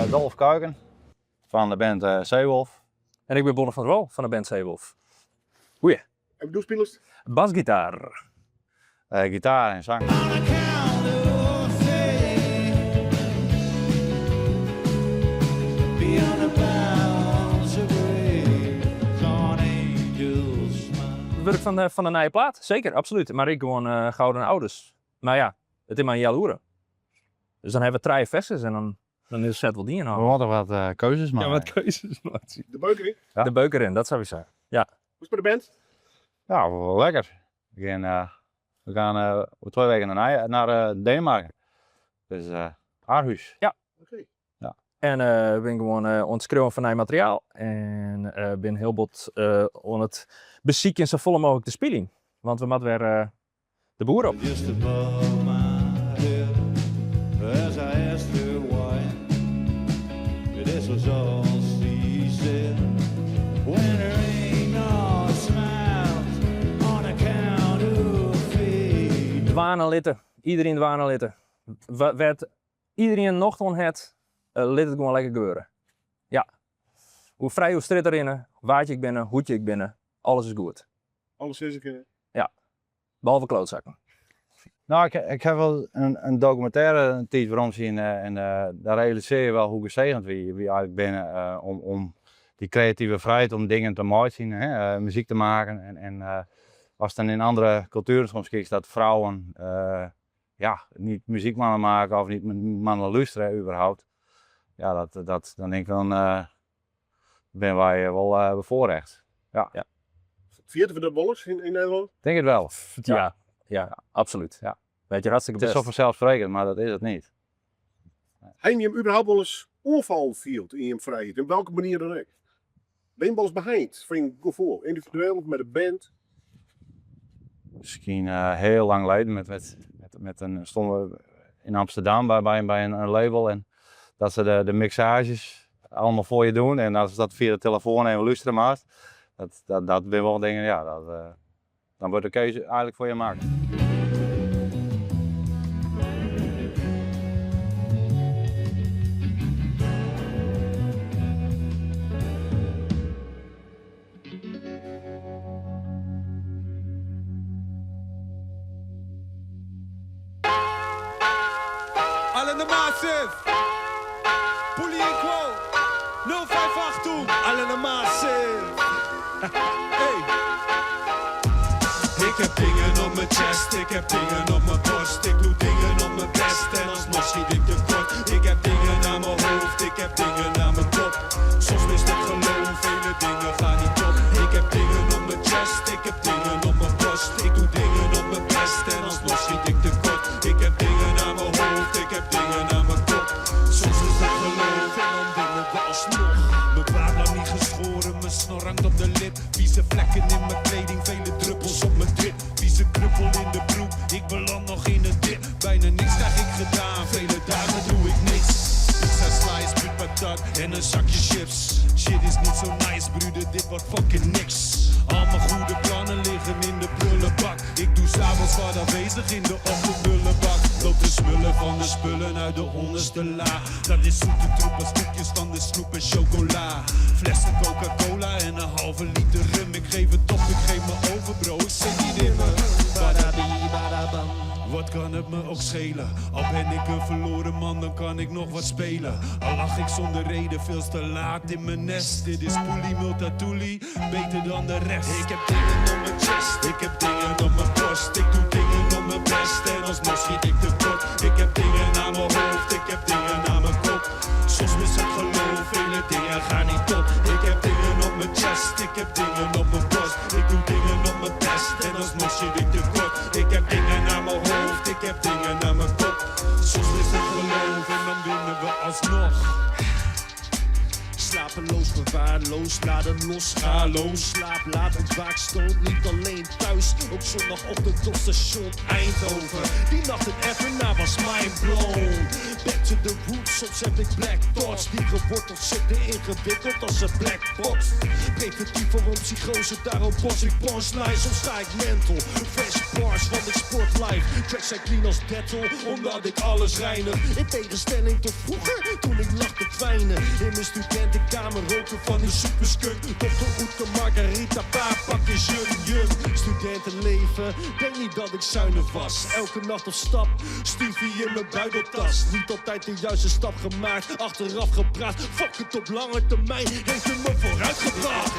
Dolf Kuiken van de band Seewolf. En ik ben Bonne van der Wal van de band Seewolf. Goeie. En doe spelers? Basgitaar. Gitaar en zang. Werk van de nieuwe plaat, zeker, absoluut. Maar ik gewoon gouden ouders. Maar ja, het is maar een jaloeren. Dus dan hebben we 3 versies en dan is het wel die in. We moeten wat keuzes maken. Ja, wat keuzes maken. De beuker in? Ja. De beuker in, dat zou ik zeggen. Ja. Hoe is het met de band? Ja, wel lekker. We gaan over 2 weken naar Denemarken. Dus Aarhus. Ja. Okay. Ja. En we ben gewoon ontschreeuwen van nieuw materiaal. En ben heel bot om het bezieken zo vol mogelijk te spelen. Want we moeten weer de boer op. Dwanelitten, iedereen dwanelitten. Werd iedereen nog dan het, liet het gewoon lekker gebeuren. Ja. Hoe vrij, hoe strijd erin, waardje ik binnen, hoedje ik binnen, alles is goed. Alles is ik. Ja, behalve klootzakken. Nou, ik heb wel een documentaire een tijd waarom zien en daar realiseer je wel hoe gezegend wie eigenlijk binnen om die creatieve vrijheid om dingen te maken, muziek te maken en als dan in andere culturen soms kijkt dat vrouwen niet muziek maken of niet mannen luisteren überhaupt, ja dan denk ik dan ben wij wel bevoorrecht. Ja. Vierde we de Wollers in Nederland? Denk het wel. Ja, absoluut. Ja. Weet je, hartstikke het is best. zo vanzelfsprekend, maar dat is het niet. Heb je hem überhaupt wel eens onval viel in je vrijheid? In welke manier dan ook? Ben je wel eens behind? Vind je goed voor? Individueel of met een band? Misschien heel lang geleden stonden we in Amsterdam bij een label en dat ze de mixages allemaal voor je doen en als dat via de telefoon even luisteren maakt, dat ben wel dingen, ja, dan wordt de keuze eigenlijk voor je gemaakt. Allen de Massive, Pulli en Quo, 058 toe. Allen de Massive. Hey. Ik heb dingen op mijn chest, ik heb dingen op mijn borst. Ik doe dingen op mijn best en alsnog schiet ik tekort. Ik heb dingen aan mijn hoofd, ik heb dingen aan mijn kop. Soms mist ik geloof, vele dingen gaan niet op. Ik heb dingen op mijn chest, ik heb dingen op mijn borst. Ik doe dingen op mijn best en alsnog schiet ik tekort. Ik heb dingen aan mijn hoofd, ik heb dingen aan mijn kop. Soms is het geloof en dan dingen we alsnog. Mijn baard lang niet geschoren, mijn snor hangt op de lip. Vieze vlekken in mijn kleding, vele druppels op mijn drip. Vieze kruppel in de broek, ik beland nog in een dip. Bijna niks krijg ik gedaan, vele dagen doe ik niks. Pizza slice, puut patat en een zakje chips. Shit is niet zo nice, broeder, dit wordt fucking niks. Al mijn goede plannen liggen in de prullenbak. Ik doe s'avonds wat aanwezig in de ochtendbullenbak. Loop de smullen van de spullen uit de onderste la. Dat is zoete troep als stukjes van de snoep en chocola. Flessen Coca-Cola en een halve liter rum. Ik geef het op, ik geef me over bro, ik zit niet in me. Badabi, badabam. Wat kan het me ook schelen? Al ben ik een verloren man, dan kan ik nog wat spelen. Al lach ik zonder reden, veel te laat in mijn nest. Dit is Poelie Multatuli, beter dan de rest. Ik heb dingen op mijn chest, ik heb dingen op mijn borst. Ik doe dingen op mijn best en alsnog schiet ik tekort. Ik heb dingen aan mijn hoofd, ik heb dingen aan mijn kop. Soms mis het geloof, vele dingen gaan niet op. Ik heb dingen op mijn chest, ik heb dingen op mijn borst. Ik doe dingen op mijn best en alsnog schiet ik tekort. Ik heb dingen aan mijn hoofd, ik heb dingen aan mijn kop. Soms mis het geloof en dan winnen we alsnog. Slapeloos, verwaarloosd, laden los, ga los. Slaap laat, ontwaak stoot, niet alleen thuis. Ook zondagochtend op station Eindhoven. Die nacht het FNA was mind blown. Back to the roots, soms heb ik black thoughts. Die geworteld zitten ingewikkeld als een black box. Preventief voor een psychose, daarom bos ik punchline. Soms sta ik mental, fresh bars, want ik sport live. Tracks zijn clean als Dettel, omdat ik alles reinig. In tegenstelling tot vroeger, toen ik lag te kwijnen. In mijn studentenkamer roken van die superskunk. Dr. Oetke, Margarita, paar pakjes jum. Studentenleven, denk niet dat ik zuinig was. Elke nacht op stap, stufie in mijn buideltas. Niet altijd de juiste stap gemaakt, achteraf gepraat. Fuck het, op lange termijn heeft het me vooruit gebracht.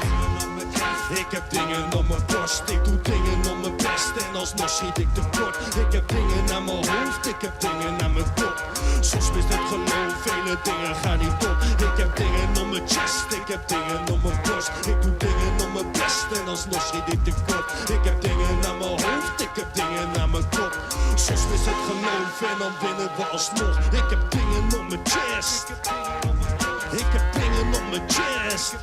Ik heb dingen op mijn borst, ik doe dingen op mijn best en alsnog schiet ik tekort. Ik heb dingen aan mijn hoofd, ik heb dingen aan mijn kop. Soms mist het geloof, vele dingen gaan niet op. Ik heb dingen op mijn chest, ik heb dingen op mijn borst. Ik doe dingen op mijn best en alsnog schiet ik tekort. Ik heb dingen aan mijn hoofd, ik heb dingen aan mijn kop. Soms mist het geloof en dan winnen we alsnog. Ik heb dingen op mijn chest. Ik heb dingen op mijn chest.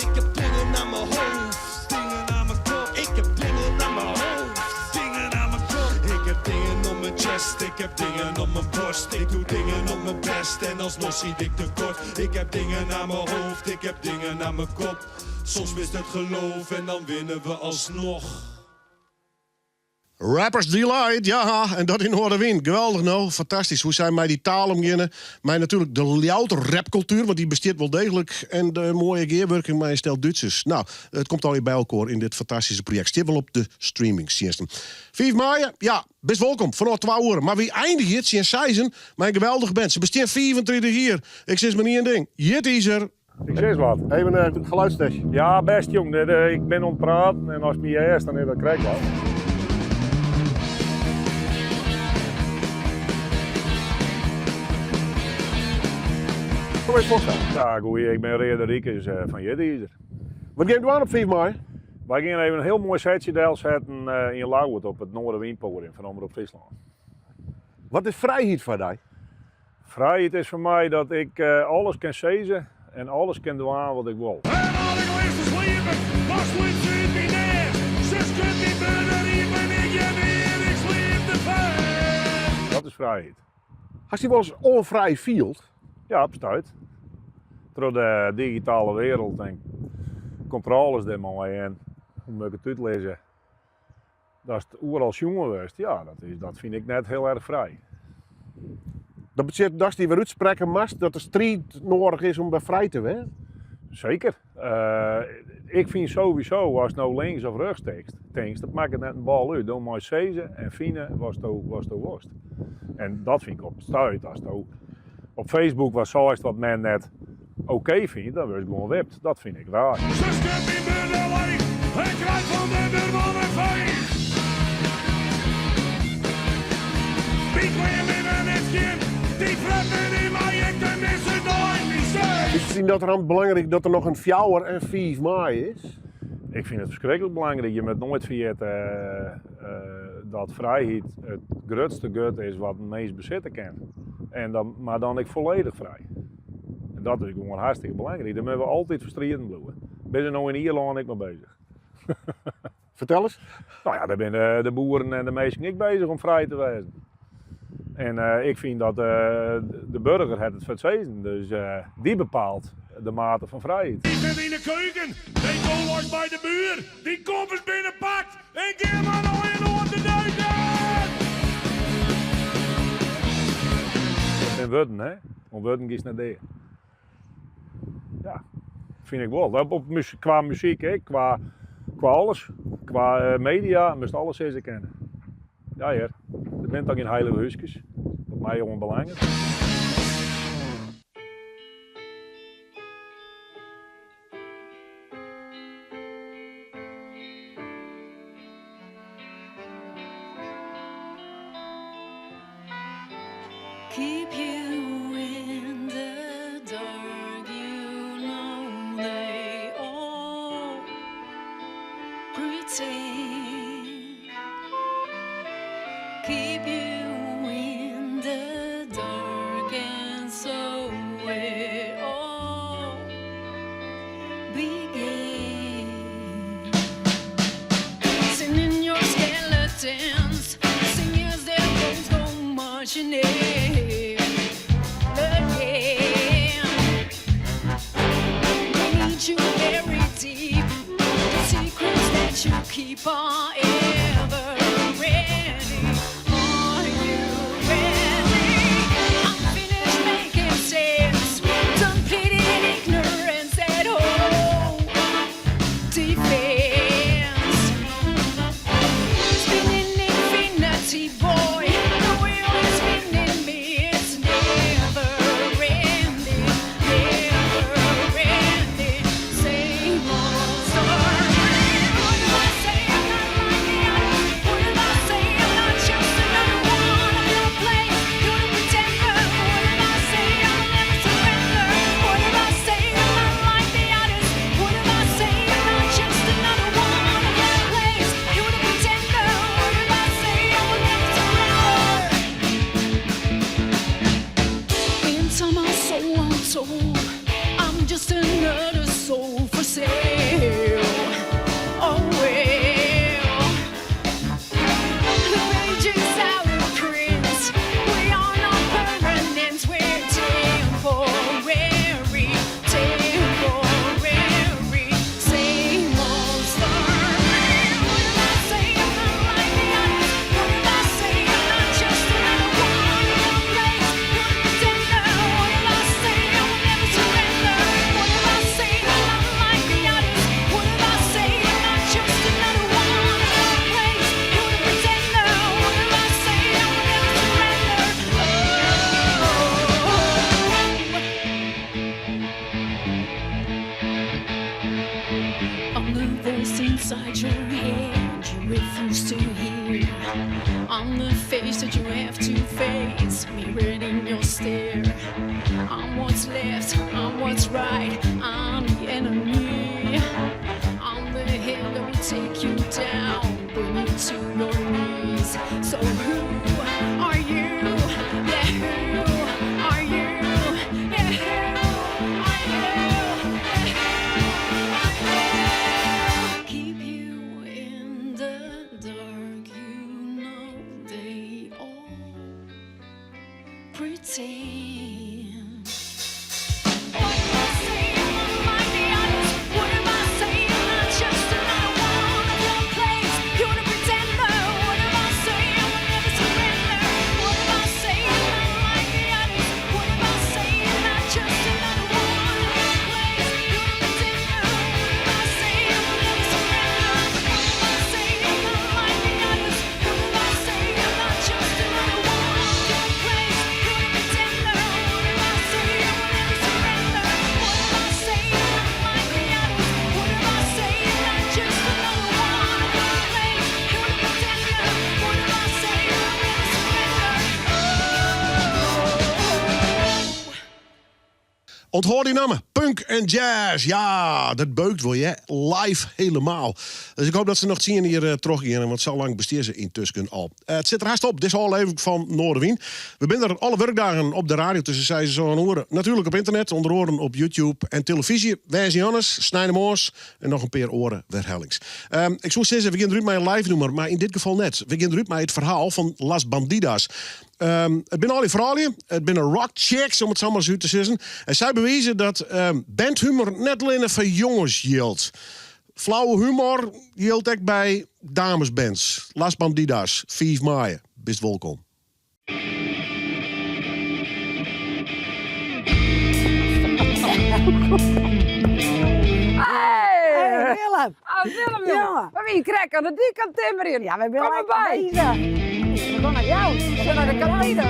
Ik heb dingen aan mijn hoofd. Dingen aan mijn kop. Ik heb dingen aan mijn hoofd. Dingen aan mijn kop. Ik heb dingen op mijn chest. Ik heb dingen op mijn borst. Ik doe dingen op mijn best en alsnog schiet ik tekort. Ik heb dingen aan mijn hoofd. Ik heb dingen aan mijn kop. Soms mist het geloof en dan winnen we alsnog. Rappers Delight, ja, en dat in Noorderwind. Geweldig nou, fantastisch. Hoe zijn mij die taal omginnen? Mij natuurlijk de louter rapcultuur, want die bestaat wel degelijk. En de mooie gearworking met een stel Duitsers. Nou, het komt alweer bij elkaar in dit fantastische project. Stiet wel op de streamingstjenesten. 5 mei, ja, best welkom, vanaf 12 uur. Maar wie eindigt het, zijn Seizen, mijn geweldige band. Ze bestaan 24 hier. Ik zeg maar niet een ding. Jit is er. Ik zeg wat. Even een geluidstest. Ja, best jong. Ik ben aan het praten en als het niet is, dan krijg ik wat. Kom eens voorstaan. Ja, goeie. Ik ben Reerder Riekes van Jeddiezer. Wat gaan we aan op 5 mei? Wij gaan even een heel mooi setje zetten in Lauwert op het Noorderwindpodium van Omroep Friesland. Wat is vrijheid voor jou? Vrijheid is voor mij dat ik alles kan zeggen en alles kan doen wat ik wil. Dat is vrijheid. Als je wel eens onvrij voelt? Ja, bestaat. Door de digitale wereld en controles er maar en hoe moet ik het uitlezen? Dat is het overal jongen geweest. Ja, dat vind ik net heel erg vrij. Dat betekent dat je weer uitspreken mag dat de strijd nodig is om vrij te zijn? Zeker. Ik vind sowieso, als het nou links of rechts tekst, dat maakt het net een bal uit. Dan maar zezen en vinden was het worst. En dat vind ik op stuit. Als het op Facebook was zoals wat men net oké vindt, dan wordt het gewoon wept. Dat vind ik raar. Is het dat er belangrijk dat er nog een 4 en 5 mei is? Ik vind het verschrikkelijk belangrijk. Je moet nooit vergeten dat vrijheid het grootste gut is wat het meest bezitten kan. Maar dan ik volledig vrij. En dat is gewoon hartstikke belangrijk. Daar moeten we altijd verstreden blijven. Ben je nou in Ierland ik mee bezig. Vertel eens. Nou ja, daar zijn de boeren en de meesten niet bezig om vrij te wezen. En ik vind dat de burger het voor het zezen. Dus die bepaalt de mate van vrijheid. Die zit in de keuken. Die komt was bij de buur. Die koffers binnenpakt. En keer maar nog in de duiken. En Wudden, hè? Want Wudden is naar daar. Ja. Vind ik wel. Qua muziek, hè, qua alles. Qua media, moest alles eens kennen. Ja, heer. Er bent ook geen heilige huisjes. Dat mij onbelangrijk. Keep you in the dark, you know they all pretend. Keep you in the dark, and so it all began. Singing your skeletons, sing as their bones go marching in. You keep on ever ready. Are you ready? I'm finished making sense. Done pleading ignorance at home. Defense. Spinning infinity, boy. The wheel is spinning me. It's never ending. Never ending. Same old story. I'm just another soul for sale. Oh well, the page is out of print. We are not permanent, we're temporary, temporary. Same old story. What did I say? I'm not like the others. What did I say? I'm not just another one in your place. You're a pretender. What did I say? I will never surrender. What did I say? I'm not like the others. What did I say? I'm not just another one in your place. You're a pretender. What did I say? I will never surrender. I'm the voice inside your head you refuse to hear. I'm the face that you have to face, mirrored in your stare. I'm what's left, I'm what's right, I'm the enemy. I'm the hill that will take you down, bring you to your knees. So who are you? Yeah, who are you? Yeah, who are you? Keep you in the dark, you know they all pretend. What did I say? I'm not like the others. What did I say? I'm not just another one of your place. You're the pretender. What did I say? I will never surrender. What did I say? I'm not like the others. What did I say? I'm not just another one of your place. You're the pretender. What did I say? I will never surrender. What did I say? I'm not like the others. What did I say? I'm not just another one of your place. You're the pretender. What did I say? I will never surrender. What did I say? I'm not like the others. What did I say? I'm not just another one of your place. You're the pretender. What did I say? I will never surrender. Onthoor die namen. Punk en jazz. Ja, dat beukt wel, je. Live helemaal. Dus ik hoop dat ze nog zien hier teruggaan. Want zo lang besteed ze intussen al. Het zit er haast op. Dit is al even van Noorderwien. We zijn er alle werkdagen op de radio tussen zij ze zo aan horen. Natuurlijk op internet, onder oren op YouTube en televisie. Wij zijn Jannes, Snijdemoors en nog een paar oren Werhellings. Ik zou zeggen, we gaan eruit met een live nummer, maar in dit geval net. We gaan eruit met het verhaal van Las Bandidas. Het zijn al die vrouwen, het zijn rock chicks, om het zo maar zo te zeggen. En zij bewijzen dat bandhumor net alleen voor jongens geldt. Flauwe humor geldt ook bij damesbands. Las Bandidas, 5 mei. Best welkom. Willem! Ah, Willem, jongen. Maar wie krijgt aan de dik aan timmeren? Ja, we willen Kom erbij. bezig. We gaan naar jou. We zijn naar de kantine.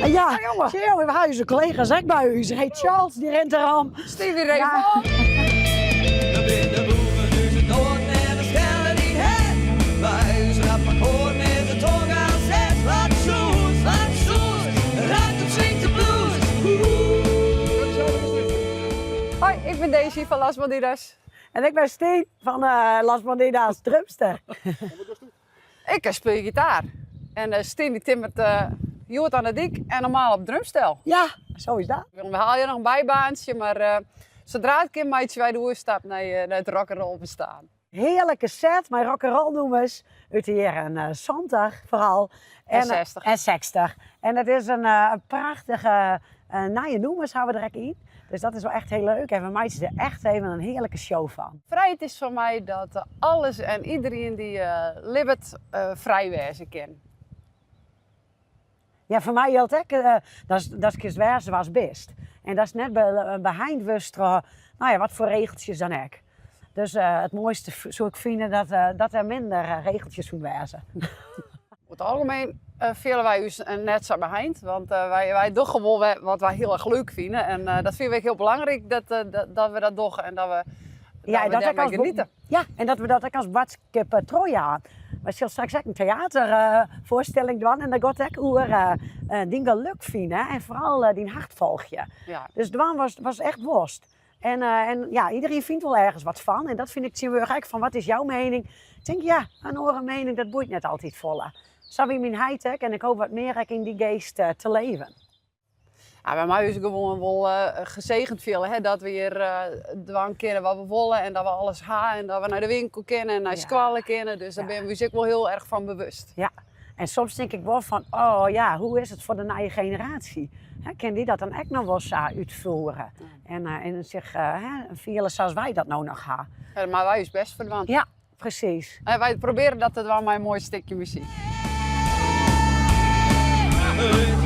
Ja, zie je, we hebben collega's ook bij u. Ze heet Charles, die rent erom. Stief weer even op. De binnenboeren nu ze door en de stellen die het. Wij zijn maar hoor met de tong aan zet. Wat zoet, raakt het swingt de blues. Hoi, ik ben Daisy van Las Bandidas. En ik ben Steen van Las Bandidas, drumster. Ik speel gitaar. En Steen die timmert Jood aan de dik en normaal op drumstel. Ja, zo is dat. We halen je nog een bijbaantje, maar zodra het kind maatje wij de oerstap naar het rock'n'roll bestaan. Heerlijke set, mijn rock'n'roll noemers. Uit de jaren 70 vooral. En 60. En 60. En het is een prachtige nieuwe noemers hebben we er in. Dus dat is wel echt heel leuk. En we maken er echt even een heerlijke show van. Vrijheid is voor mij dat alles en iedereen die leeft vrij wezen kan. Ja, voor mij geldt ook dat ik waar ze was best. En dat is net behind wist, nou ja, wat voor regeltjes dan ook. Dus het mooiste zou ik vinden dat er minder regeltjes moeten wezen. Over het algemeen vinden wij ons net zo behind. Want wij doen gewoon wat wij heel erg leuk vinden. En dat vinden we heel belangrijk dat we dat doen en dat we daarmee genieten. Ja, en dat we dat ook als badskip Troja. We zullen straks ook een theatervoorstelling doen. En dat gaat ook over die geluk vinden. En vooral die hart volg je. Ja. Dus Dwan was echt worst. En ja, iedereen vindt wel ergens wat van. En dat vind ik zien we eigenlijk van, wat is jouw mening? Ik denk, ja, een andere mening, dat boeit net altijd volle. Zo wie mijn high-tech en ik hoop wat meer in die geest te leven. Ja, bij mij is het gewoon wel gezegend veel, hè? Dat we hier Dwan kennen wat we willen en dat we alles gaan en dat we naar de winkel kennen en naar school kennen. Dus daar ben we zich wel heel erg van bewust. Ja, en soms denk ik wel van, oh ja, hoe is het voor de nieuwe generatie? Kan die dat dan echt nog wel eens uitvoeren? En zich vieren zoals wij dat nou nog gaan? Ja, maar wij is best voor Dwan. Ja, precies. Wij proberen dat het wel mijn mooi stukje muziek. Hey.